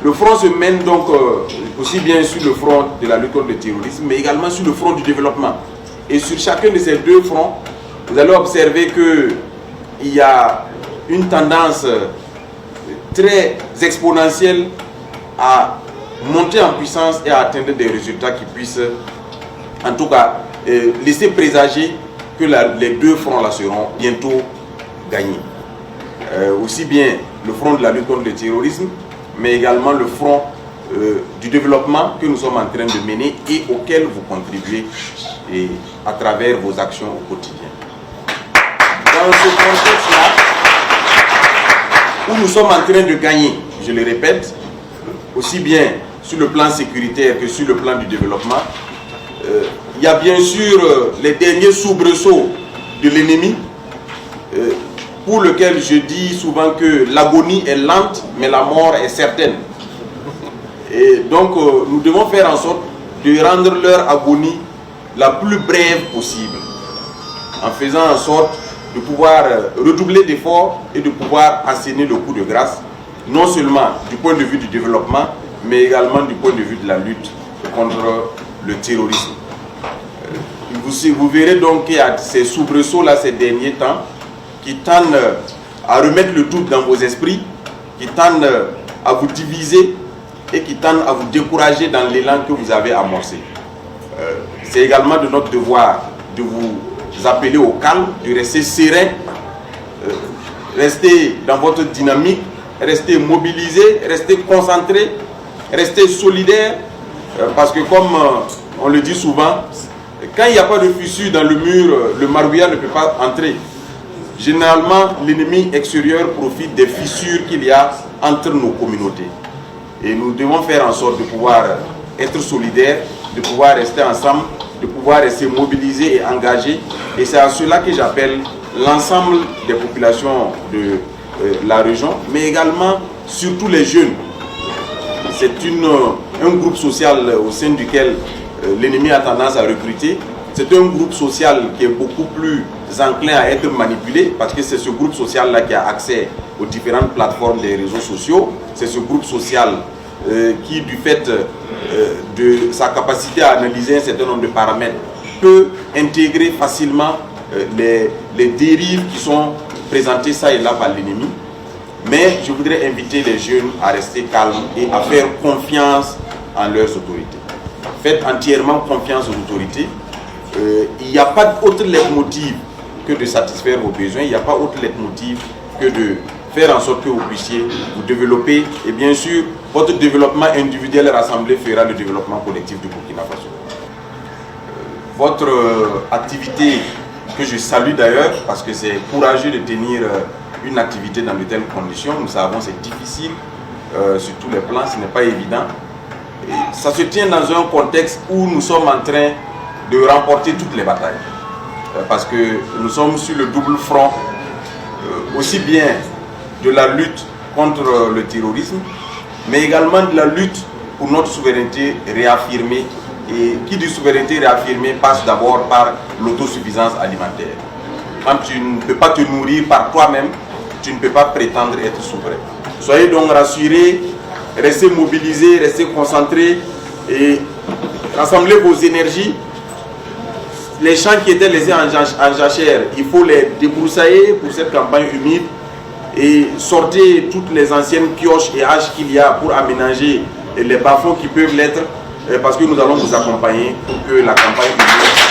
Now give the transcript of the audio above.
Le front se mène donc aussi bien sur le front de la lutte contre le terrorisme, mais également sur le front du développement. Et sur chacun de ces deux fronts, vous allez observer qu'il y a une tendance très exponentielle à monter en puissance et à atteindre des résultats qui puissent, en tout cas, laisser présager que les deux fronts-là seront bientôt gagnés. Aussi bien le front de la lutte contre le terrorisme, mais également le front du développement que nous sommes en train de mener et auquel vous contribuez à travers vos actions au quotidien. Dans ce contexte-là, où nous sommes en train de gagner, je le répète, aussi bien sur le plan sécuritaire que sur le plan du développement, il y a bien sûr les derniers soubresauts de l'ennemi, pour lequel je dis souvent que l'agonie est lente, mais la mort est certaine. Et donc, nous devons faire en sorte de rendre leur agonie la plus brève possible, en faisant en sorte de pouvoir redoubler d'efforts et de pouvoir asséner le coup de grâce, non seulement du point de vue du développement, mais également du point de vue de la lutte contre le terrorisme. Vous verrez donc qu'il y a ces soubresauts-là ces derniers temps qui tendent à remettre le doute dans vos esprits, qui tendent à vous diviser et qui tendent à vous décourager dans l'élan que vous avez amorcé. C'est également de notre devoir de vous appeler au calme, de rester serein, rester dans votre dynamique, rester mobilisé, rester concentré, rester solidaire, parce que comme on le dit souvent, quand il n'y a pas de fissure dans le mur, le marouillard ne peut pas entrer. Généralement, l'ennemi extérieur profite des fissures qu'il y a entre nos communautés. Et nous devons faire en sorte de pouvoir être solidaires, de pouvoir rester ensemble, de pouvoir rester mobilisés et engagés. Et c'est à cela que j'appelle l'ensemble des populations de la région, mais également surtout les jeunes. C'est un groupe social au sein duquel l'ennemi a tendance à recruter. C'est un groupe social qui est beaucoup plus enclin à être manipulé parce que c'est ce groupe social-là qui a accès aux différentes plateformes des réseaux sociaux. C'est ce groupe social qui, du fait de sa capacité à analyser un certain nombre de paramètres, peut intégrer facilement les dérives qui sont présentées ça et là par l'ennemi. Mais je voudrais inviter les jeunes à rester calmes et à faire confiance en leurs autorités. Faites entièrement confiance aux autorités. Il n'y a pas d'autre leitmotiv que de satisfaire vos besoins. Il n'y a pas autre leitmotiv que de faire en sorte que vous puissiez vous développer. Et bien sûr, votre développement individuel rassemblé fera le développement collectif du Burkina Faso. Votre activité, que je salue d'ailleurs, parce que c'est courageux de tenir une activité dans de telles conditions. Nous savons que c'est difficile sur tous les plans, ce n'est pas évident. Et ça se tient dans un contexte où nous sommes en train de remporter toutes les batailles. Parce que nous sommes sur le double front, aussi bien de la lutte contre le terrorisme, mais également de la lutte pour notre souveraineté réaffirmée. Et qui dit souveraineté réaffirmée passe d'abord par l'autosuffisance alimentaire. Quand tu ne peux pas te nourrir par toi-même, tu ne peux pas prétendre être souverain. Soyez donc rassurés, restez mobilisés, restez concentrés et rassemblez vos énergies. Les champs qui étaient laissés en jachère, il faut les débroussailler pour cette campagne humide et sortez toutes les anciennes pioches et haches qu'il y a pour aménager les bas-fonds qui peuvent l'être, parce que nous allons vous accompagner pour que la campagne humide